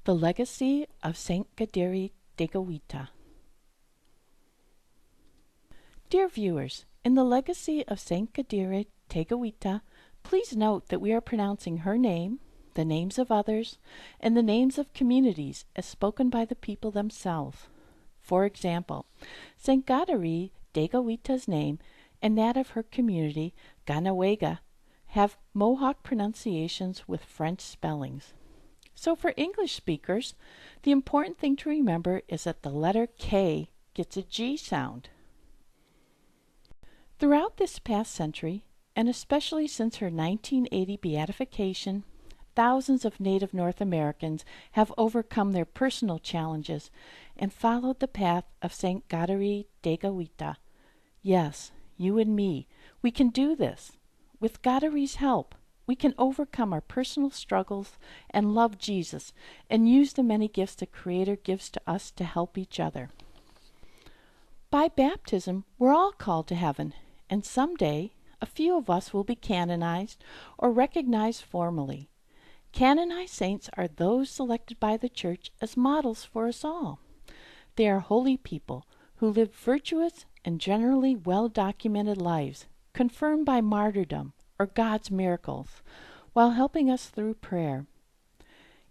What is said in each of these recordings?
The Legacy of Saint Kateri Tekakwitha. Dear viewers, in the Legacy of Saint Kateri Tekakwitha, please note that we are pronouncing her name, the names of others, and the names of communities as spoken by the people themselves. For example, Saint Kateri Tekakwitha's name and that of her community, KAHNAWAKE, have Mohawk pronunciations with French spellings. So for English speakers, the important thing to remember is that the letter K gets a G sound. Throughout this past century, and especially since her 1980 beatification, thousands of Native North Americans have overcome their personal challenges and followed the path of Saint Kateri Tekakwitha. Yes, you and me, we can do this. With Kateri's help, we can overcome our personal struggles and love Jesus and use the many gifts the Creator gives to us to help each other. By baptism, we're all called to heaven, and someday a few of us will be canonized or recognized formally. Canonized saints are those selected by the Church as models for us all. They are holy people who live virtuous and generally well-documented lives, confirmed by martyrdom or God's miracles, while helping us through prayer.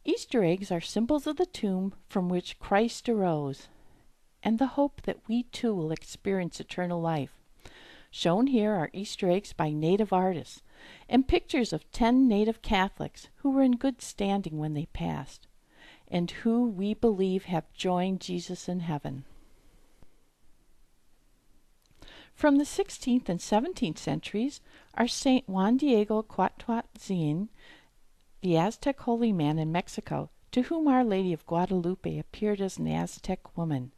Easter eggs are symbols of the tomb from which Christ arose, and the hope that we too will experience eternal life. Shown here are Easter eggs by Native artists, and pictures of 10 Native Catholics who were in good standing when they passed, and who we believe have joined Jesus in heaven. From the 16th and 17th centuries are Saint Juan Diego Cuauhtémoc, the Aztec holy man in Mexico, to whom Our Lady of Guadalupe appeared as an Aztec woman,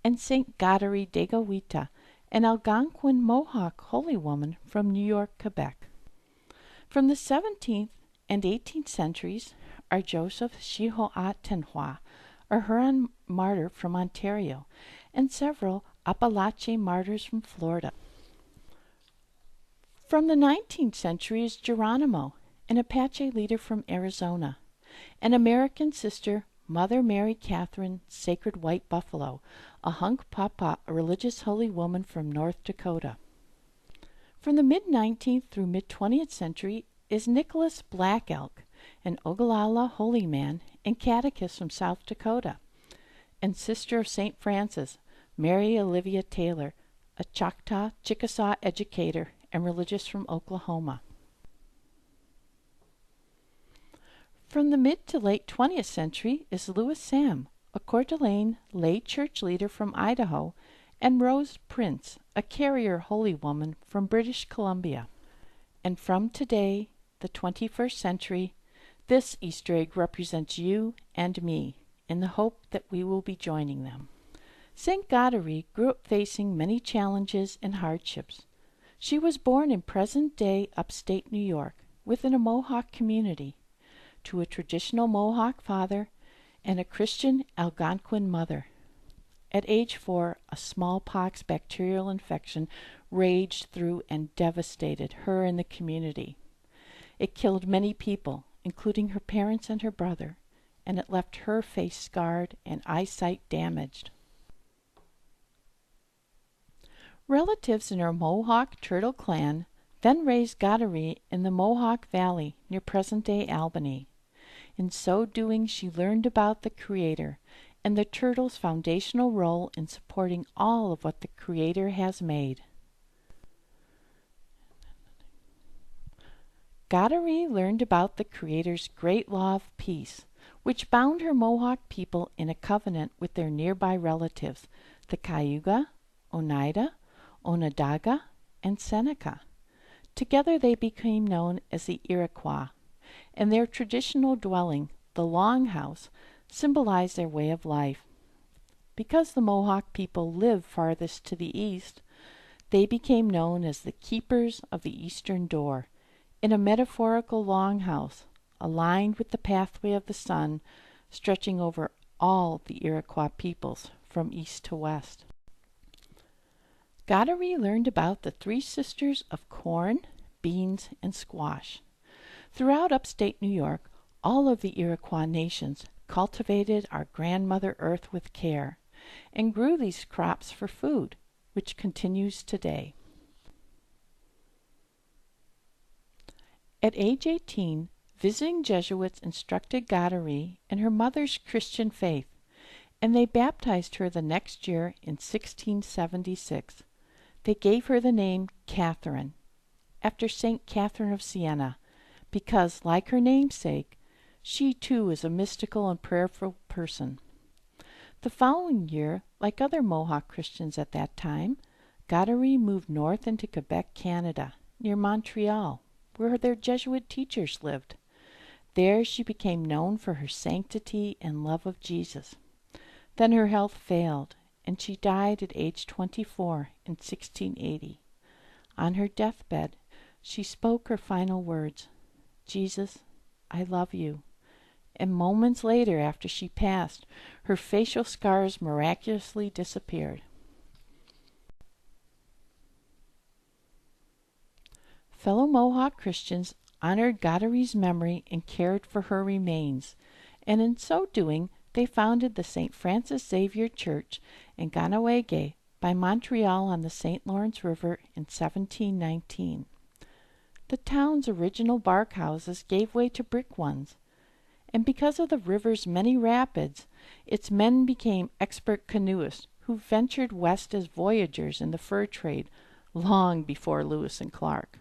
and Saint Kateri Tekakwitha, an Algonquin-Mohawk holy woman from New York, Quebec. From the 17th and 18th centuries are Joseph Chihoatenhua, a Huron martyr from Ontario, and several Appalachian martyrs from Florida. From the 19th century is Geronimo, an Apache leader from Arizona, and American sister Mother Mary Catherine Sacred White Buffalo, a Hunkpapa, a religious holy woman from North Dakota. From the mid-19th through mid-20th century is Nicholas Black Elk, an Ogallala holy man and catechist from South Dakota, and sister of St. Francis, Mary Olivia Taylor, a Choctaw Chickasaw educator and religious from Oklahoma. From the mid to late 20th century is Louis Sam, a Coeur d'Alene lay church leader from Idaho, and Rose Prince, a carrier holy woman from British Columbia. And from today, the 21st century, this Easter egg represents you and me, in the hope that we will be joining them. Saint Kateri grew up facing many challenges and hardships. She was born in present-day upstate New York within a Mohawk community, to a traditional Mohawk father and a Christian Algonquin mother. At age 4, a smallpox bacterial infection raged through and devastated her and the community. It killed many people, including her parents and her brother, and it left her face scarred and eyesight damaged. Relatives in her Mohawk Turtle clan then raised Kateri in the Mohawk Valley near present-day Albany. In so doing, she learned about the Creator and the turtle's foundational role in supporting all of what the Creator has made. Kateri learned about the Creator's great law of peace, which bound her Mohawk people in a covenant with their nearby relatives, the Cayuga, Oneida, Onondaga, and Seneca. Together they became known as the Iroquois, and their traditional dwelling, the Longhouse, symbolized their way of life. Because the Mohawk people lived farthest to the east, they became known as the Keepers of the Eastern Door, in a metaphorical longhouse, aligned with the pathway of the sun, stretching over all the Iroquois peoples from east to west. Kateri learned about the 3 sisters of corn, beans, and squash. Throughout upstate New York, all of the Iroquois nations cultivated our grandmother earth with care, and grew these crops for food, which continues today. At age 18, visiting Jesuits instructed Kateri in her mother's Christian faith, and they baptized her the next year in 1676. They gave her the name Catherine, after Saint Catherine of Siena, because, like her namesake, she too is a mystical and prayerful person. The following year, like other Mohawk Christians at that time, Kateri moved north into Quebec, Canada, near Montreal, where their Jesuit teachers lived. There she became known for her sanctity and love of Jesus. Then her health failed, and she died at age 24 in 1680. On her deathbed, she spoke her final words, "Jesus, I love you." And moments later, after she passed, her facial scars miraculously disappeared. Fellow Mohawk Christians honored Kateri's memory and cared for her remains, and in so doing they founded the St. Francis Xavier Church in KAHNAWAKE by Montreal on the St. Lawrence River in 1719. The town's original bark houses gave way to brick ones, and because of the river's many rapids, its men became expert canoeists who ventured west as voyageurs in the fur trade long before Lewis and Clark.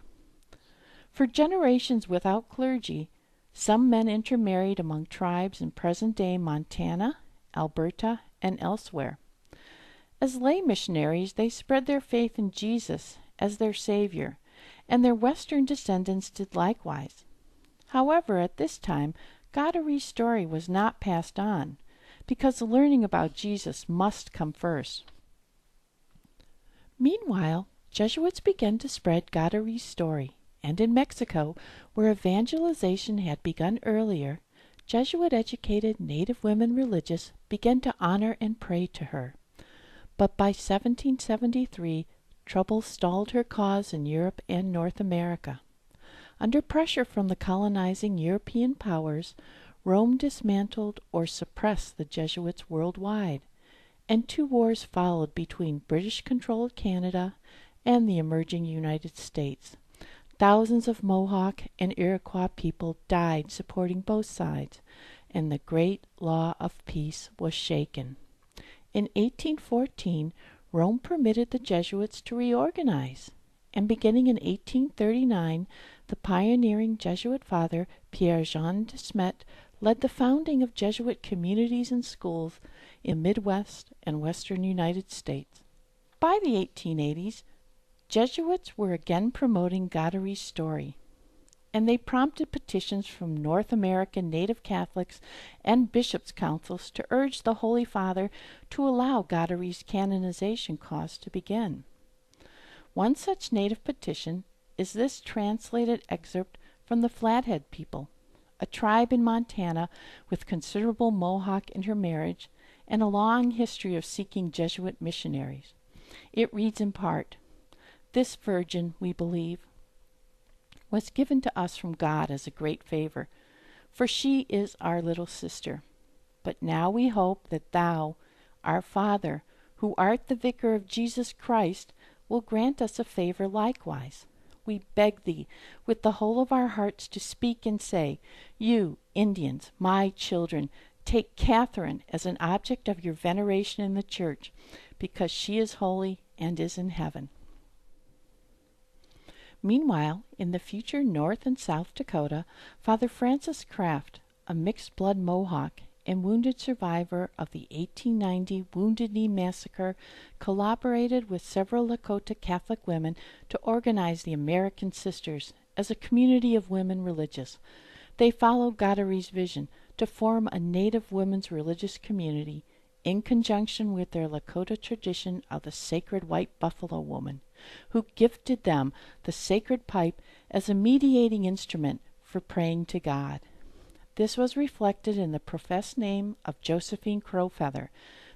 For generations without clergy, some men intermarried among tribes in present-day Montana, Alberta, and elsewhere. As lay missionaries, they spread their faith in Jesus as their Savior, and their Western descendants did likewise. However, at this time, Kateri's story was not passed on, because the learning about Jesus must come first. Meanwhile, Jesuits began to spread Kateri's story, and in Mexico, where evangelization had begun earlier, Jesuit-educated native women religious began to honor and pray to her. But by 1773, trouble stalled her cause in Europe and North America. Under pressure from the colonizing European powers, Rome dismantled or suppressed the Jesuits worldwide, and 2 wars followed between British-controlled Canada and the emerging United States. Thousands of Mohawk and Iroquois people died supporting both sides, and the great law of peace was shaken. In 1814, Rome permitted the Jesuits to reorganize, and beginning in 1839, the pioneering Jesuit father Pierre-Jean de Smet led the founding of Jesuit communities and schools in Midwest and Western United States. By the 1880s, Jesuits were again promoting Kateri's story, and they prompted petitions from North American Native Catholics and bishops' councils to urge the Holy Father to allow Kateri's canonization cause to begin. One such native petition is this translated excerpt from the Flathead people, a tribe in Montana with considerable Mohawk intermarriage and a long history of seeking Jesuit missionaries. It reads in part, "This virgin, we believe, was given to us from God as a great favor, for she is our little sister. But now we hope that thou, our Father, who art the vicar of Jesus Christ, will grant us a favor likewise. We beg thee with the whole of our hearts to speak and say, You, Indians, my children, take Catherine as an object of your veneration in the church, because she is holy and is in heaven." Meanwhile, in the future North and South Dakota, Father Francis Craft, a mixed-blood Mohawk and wounded survivor of the 1890 Wounded Knee Massacre, collaborated with several Lakota Catholic women to organize the American Sisters as a community of women religious. They followed Kateri's vision to form a Native women's religious community in conjunction with their Lakota tradition of the sacred white buffalo woman, who gifted them the sacred pipe as a mediating instrument for praying to God. This was reflected in the professed name of Josephine Crowfeather,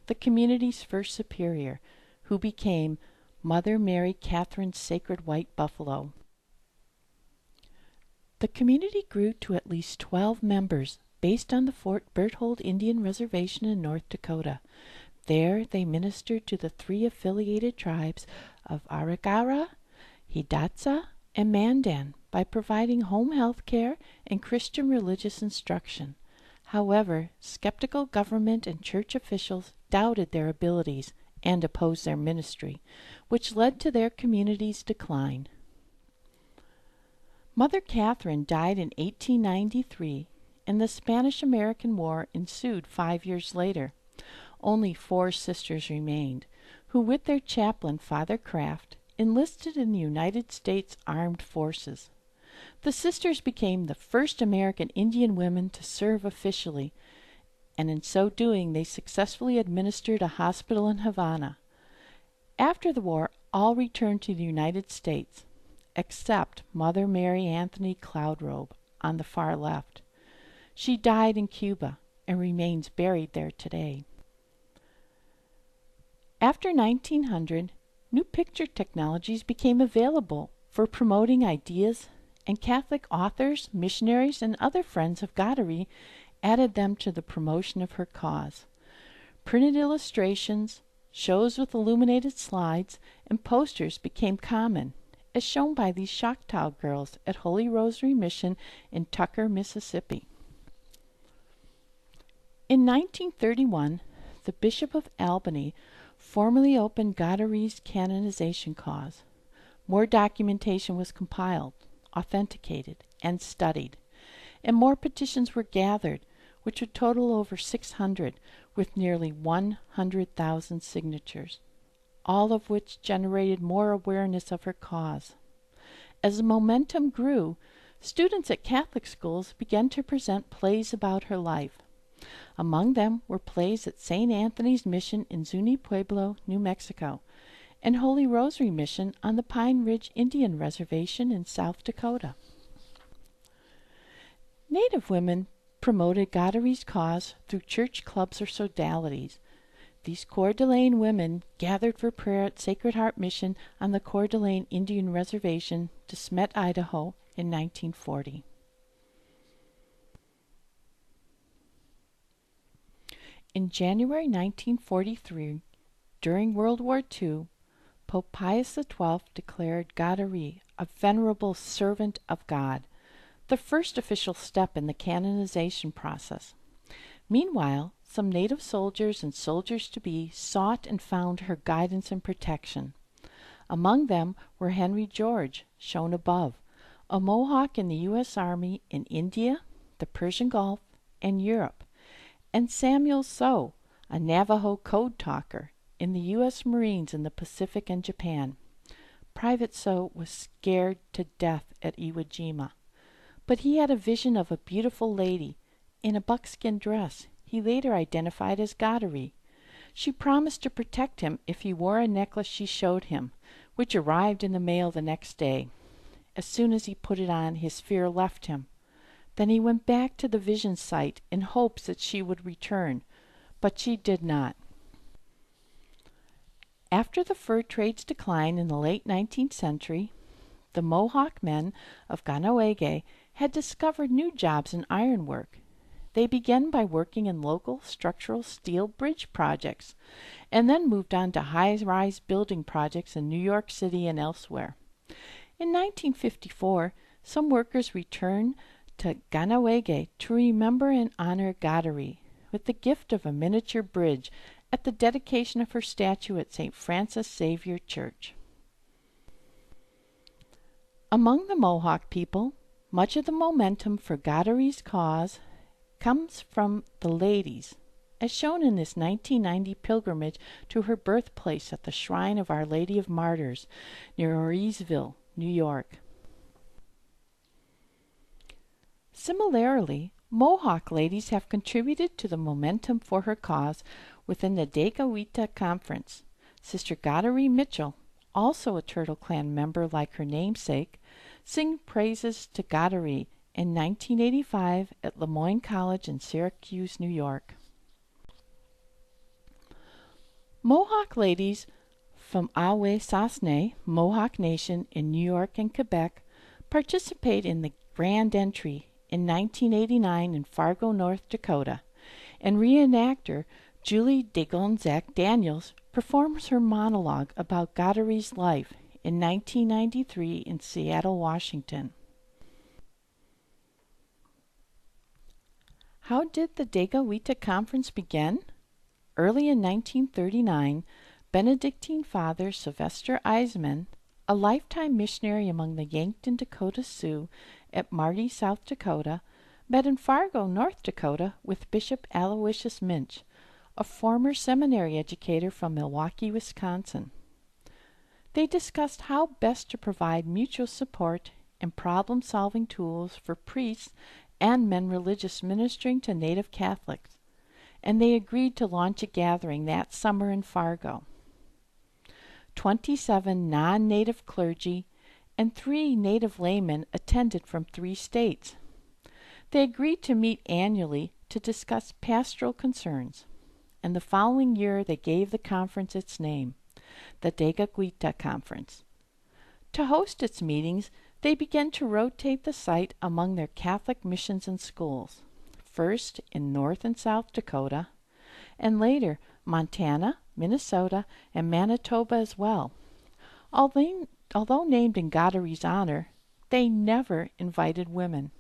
the community's first superior, who became Mother Mary Catherine's Sacred White Buffalo. The community grew to at least 12 members based on the Fort Berthold Indian Reservation in North Dakota. There they ministered to the 3 affiliated tribes of Arikara, Hidatsa, and Mandan by providing home health care and Christian religious instruction. However, skeptical government and church officials doubted their abilities and opposed their ministry, which led to their community's decline. Mother Catherine died in 1893, and the Spanish-American War ensued 5 years later. Only 4 sisters remained, who with their chaplain, Father Kraft, enlisted in the United States Armed Forces. The sisters became the first American Indian women to serve officially, and in so doing they successfully administered a hospital in Havana. After the war, all returned to the United States, except Mother Mary Anthony Cloudrobe on the far left. She died in Cuba and remains buried there today. After 1900, new picture technologies became available for promoting ideas, and Catholic authors, missionaries, and other friends of Kateri added them to the promotion of her cause. Printed illustrations, shows with illuminated slides, and posters became common, as shown by these Choctaw girls at Holy Rosary Mission in Tucker, Mississippi. In 1931, the Bishop of Albany formally opened Kateri's canonization cause. More documentation was compiled, authenticated, and studied, and more petitions were gathered, which would total over 600, with nearly 100,000 signatures, all of which generated more awareness of her cause. As the momentum grew, students at Catholic schools began to present plays about her life. Among them were plays at St. Anthony's Mission in Zuni Pueblo, New Mexico, and Holy Rosary Mission on the Pine Ridge Indian Reservation in South Dakota. Native women promoted Kateri's cause through church clubs or sodalities. These Coeur d'Alene women gathered for prayer at Sacred Heart Mission on the Coeur d'Alene Indian Reservation, De Smet, Idaho, in 1940. In January 1943, during World War II, Pope Pius XII declared Kateri a venerable servant of God, the first official step in the canonization process. Meanwhile, some native soldiers and soldiers-to-be sought and found her guidance and protection. Among them were Henry George, shown above, a Mohawk in the U.S. Army in India, the Persian Gulf, and Europe, and Samuel So, a Navajo code talker in the U.S. Marines in the Pacific and Japan. Private So was scared to death at Iwo Jima, but he had a vision of a beautiful lady in a buckskin dress he later identified as Kateri. She promised to protect him if he wore a necklace she showed him, which arrived in the mail the next day. As soon as he put it on, his fear left him. Then he went back to the vision site in hopes that she would return, but she did not. After the fur trade's decline in the late 19th century, the Mohawk men of KAHNAWAKE had discovered new jobs in ironwork. They began by working in local structural steel bridge projects, and then moved on to high-rise building projects in New York City and elsewhere. In 1954, some workers returned to KAHNAWAKE to remember and honor Kateri with the gift of a miniature bridge at the dedication of her statue at St. Francis Xavier Church. Among the Mohawk people, much of the momentum for Kateri's cause comes from the ladies, as shown in this 1990 pilgrimage to her birthplace at the Shrine of Our Lady of Martyrs near Orisville, New York. Similarly, Mohawk ladies have contributed to the momentum for her cause within the Tekakwitha Conference. Sister Kateri Mitchell, also a Turtle Clan member like her namesake, sang praises to Kateri in 1985 at Lemoyne College in Syracuse, New York. Mohawk ladies from Awe-Sasne, Mohawk Nation in New York and Quebec, participate in the Grand Entry in 1989 in Fargo, North Dakota, and reenactor Julie DeGonzac Daniels performs her monologue about KATERI'S life in 1993 in Seattle, Washington. How did the Tekakwitha Conference begin? Early in 1939, Benedictine Father Sylvester Eisman, a lifetime missionary among the Yankton Lakota Sioux at Marty, South Dakota, met in Fargo, North Dakota with Bishop Aloysius Minch, a former seminary educator from Milwaukee, Wisconsin. They discussed how best to provide mutual support and problem-solving tools for priests and men religious ministering to Native Catholics, and they agreed to launch a gathering that summer in Fargo. 27 non-Native clergy and 3 Native laymen attended from 3 states. They agreed to meet annually to discuss pastoral concerns, and the following year they gave the conference its name, the Tekakwitha Conference. To host its meetings, they began to rotate the site among their Catholic missions and schools, first in North and South Dakota, and later Montana, Minnesota, and Manitoba as well. Although named in KATERI'S honor, they never invited women.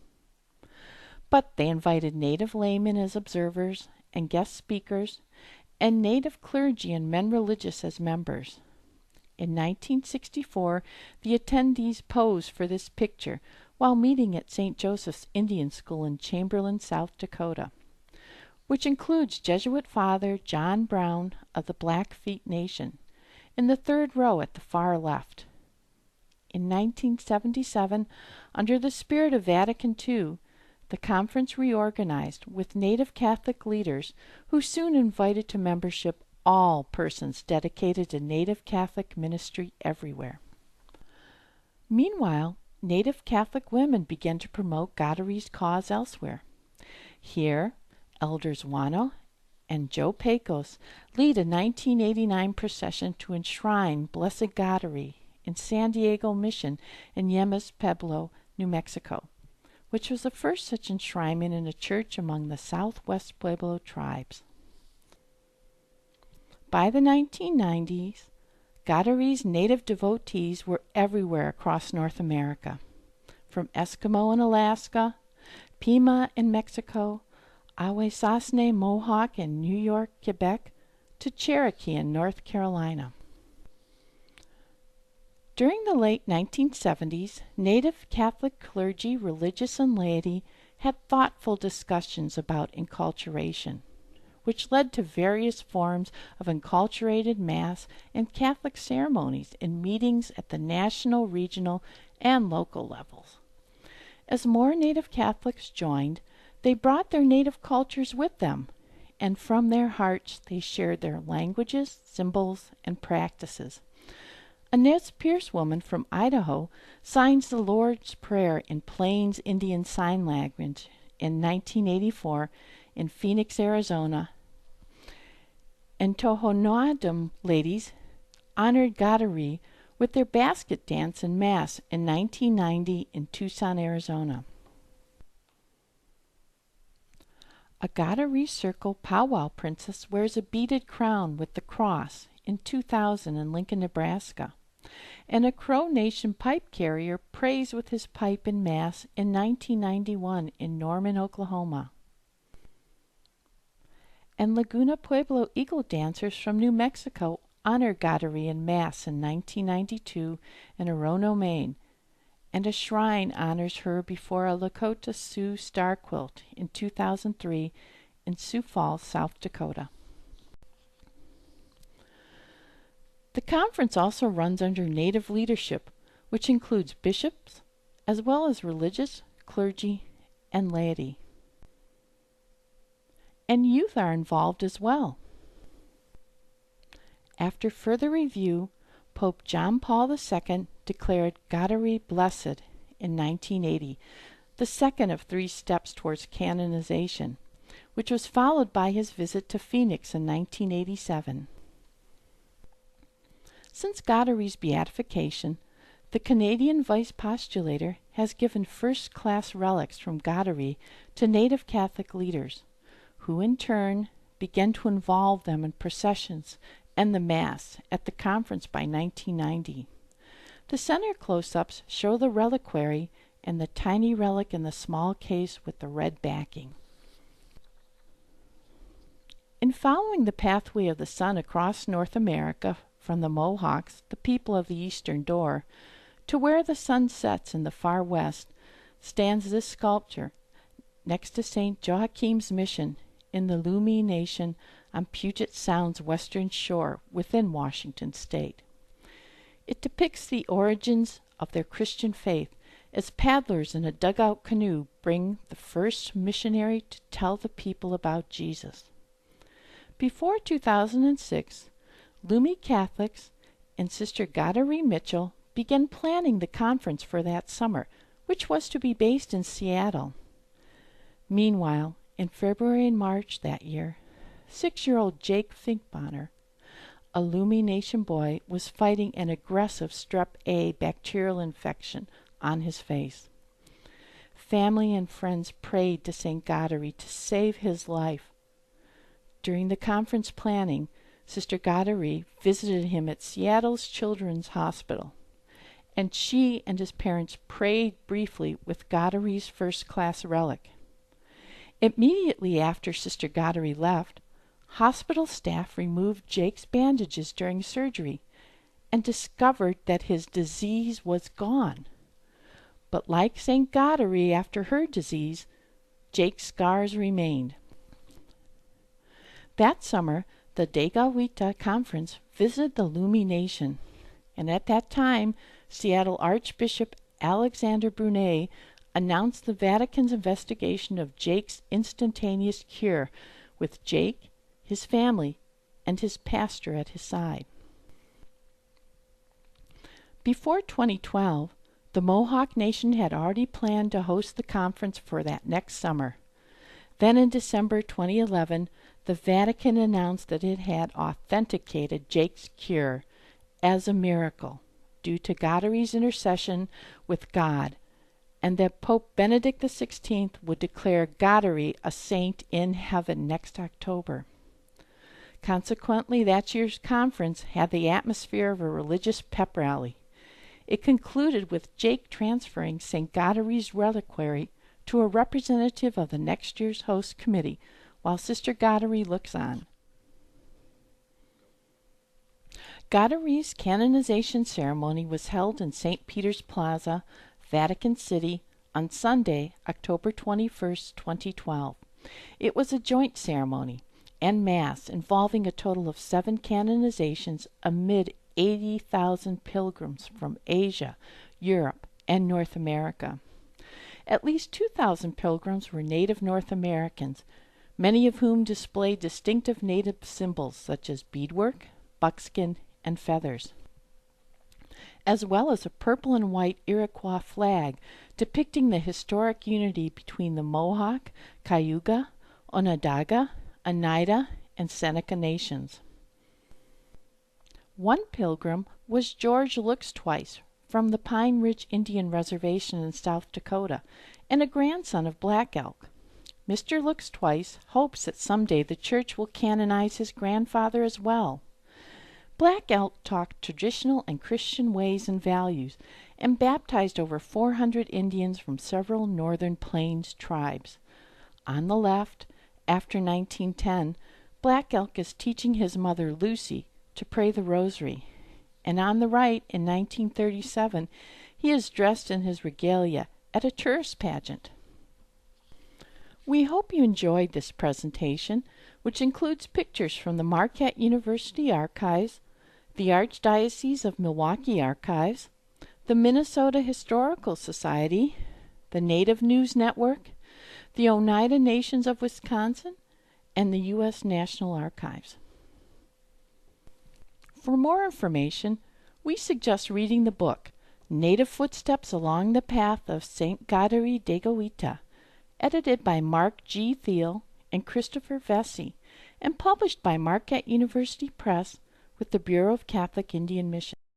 But they invited Native laymen as observers and guest speakers, and Native clergy and men religious as members. In 1964, the attendees posed for this picture while meeting at St. Joseph's Indian School in Chamberlain, South Dakota, which includes Jesuit Father John Brown of the Blackfeet Nation, in the 3rd row at the far left. In 1977, under the spirit of Vatican II, the conference reorganized with Native Catholic leaders who soon invited to membership all persons dedicated to Native Catholic ministry everywhere. Meanwhile, Native Catholic women began to promote KATERI'S cause elsewhere. Here, Elders Wano and Joe Pecos lead a 1989 procession to enshrine Blessed KATERI in San Diego Mission in Yemas Pueblo, New Mexico, which was the first such enshrinement in a church among the Southwest Pueblo tribes. By the 1990s, KATERI'S native devotees were everywhere across North America, from Eskimo in Alaska, Pima in Mexico, Awesasne Mohawk in New York, Quebec, to Cherokee in North Carolina. During the late 1970s, Native Catholic clergy, religious, and laity had thoughtful discussions about enculturation, which led to various forms of enculturated Mass and Catholic ceremonies in meetings at the national, regional, and local levels. As more Native Catholics joined, they brought their native cultures with them, and from their hearts they shared their languages, symbols, and practices. A Nez Perce woman from Idaho signs the Lord's Prayer in Plains Indian Sign Language in 1984 in Phoenix, Arizona, and Tohonoadam ladies honored KATERI with their basket dance and Mass in 1990 in Tucson, Arizona. A KATERI Circle powwow princess wears a beaded crown with the cross in 2000 in Lincoln, Nebraska, and a Crow Nation pipe carrier prays with his pipe in Mass in 1991 in Norman, Oklahoma. And Laguna Pueblo Eagle dancers from New Mexico honor KATERI in Mass in 1992 in Orono, Maine, and a shrine honors her before a Lakota Sioux star quilt in 2003 in Sioux Falls, South Dakota. The conference also runs under Native leadership, which includes bishops, as well as religious, clergy, and laity. And youth are involved as well. After further review, Pope John Paul II declared KATERI blessed in 1980, the second of 3 steps towards canonization, which was followed by his visit to Phoenix in 1987. Since KATERI'S beatification, The Canadian Vice Postulator has given first-class relics from Kateri to Native Catholic leaders, who in turn began to involve them in processions and the Mass at the conference by 1990. The center close-ups show the reliquary and the tiny relic in the small case with the red backing. In following the pathway of the sun across North America from the Mohawks, the people of the Eastern Door, to where the sun sets in the far west, stands this sculpture next to St. Joachim's Mission in the Lummi Nation on Puget Sound's western shore within Washington state. It depicts the origins of their Christian faith as paddlers in a dugout canoe bring the first missionary to tell the people about Jesus. Before 2006, Lummi Catholics and Sister Kateri Mitchell began planning the conference for that summer, which was to be based in Seattle. Meanwhile, in February and March that year, 6-year-old Jake Finkbonner, a Lummi Nation boy, was fighting an aggressive strep A bacterial infection on his face. Family and friends prayed to St. Kateri to save his life. During the conference planning, Sister Kateri visited him at Seattle's Children's Hospital, and she and his parents prayed briefly with Kateri's first-class relic. Immediately after Sister Kateri left, hospital staff removed Jake's bandages during surgery and discovered that his disease was gone. But like St. Kateri after her disease, Jake's scars remained. That summer, the Tekakwitha Conference visited the Lummi Nation, and at that time, Seattle Archbishop Alexander Brunet announced the Vatican's investigation of Jake's instantaneous cure, with Jake, his family, and his pastor at his side. Before 2012, the Mohawk Nation had already planned to host the conference for that next summer. Then in December 2011, the Vatican announced that it had authenticated Jake's cure as a miracle due to Kateri's intercession with God, and that Pope Benedict XVI would declare Kateri a saint in heaven next October. Consequently, that year's conference had the atmosphere of a religious pep rally. It concluded with Jake transferring St. Kateri's reliquary to a representative of the next year's host committee, while Sister Kateri looks on. Kateri's canonization ceremony was held in St. Peter's Plaza, Vatican City, on Sunday, October 21, 2012. It was a joint ceremony and Mass involving a total of 7 canonizations amid 80,000 pilgrims from Asia, Europe, and North America. At least 2,000 pilgrims were Native North Americans, many of whom displayed distinctive Native symbols such as beadwork, buckskin, and feathers, as well as a purple and white Iroquois flag depicting the historic unity between the Mohawk, Cayuga, Onondaga, Oneida, and Seneca nations. One pilgrim was George Looks Twice from the Pine Ridge Indian Reservation in South Dakota, and a grandson of Black Elk. Mr. Looks Twice hopes that someday the church will canonize his grandfather as well. Black Elk taught traditional and Christian ways and values, and baptized over 400 Indians from several northern plains tribes. On the left, after 1910, Black Elk is teaching his mother Lucy to pray the rosary, and on the right, in 1937, he is dressed in his regalia at a tourist pageant. We hope you enjoyed this presentation, which includes pictures from the Marquette University archives, the Archdiocese of Milwaukee archives, the Minnesota Historical Society, the Native News Network, the Oneida Nations of Wisconsin, and the U.S. National Archives. For more information, we suggest reading the book, Native Footsteps Along the Path of Saint Kateri Tekakwitha, edited by Mark G. Thiel and Christopher Vesey, and published by Marquette University Press with the Bureau of Catholic Indian Mission.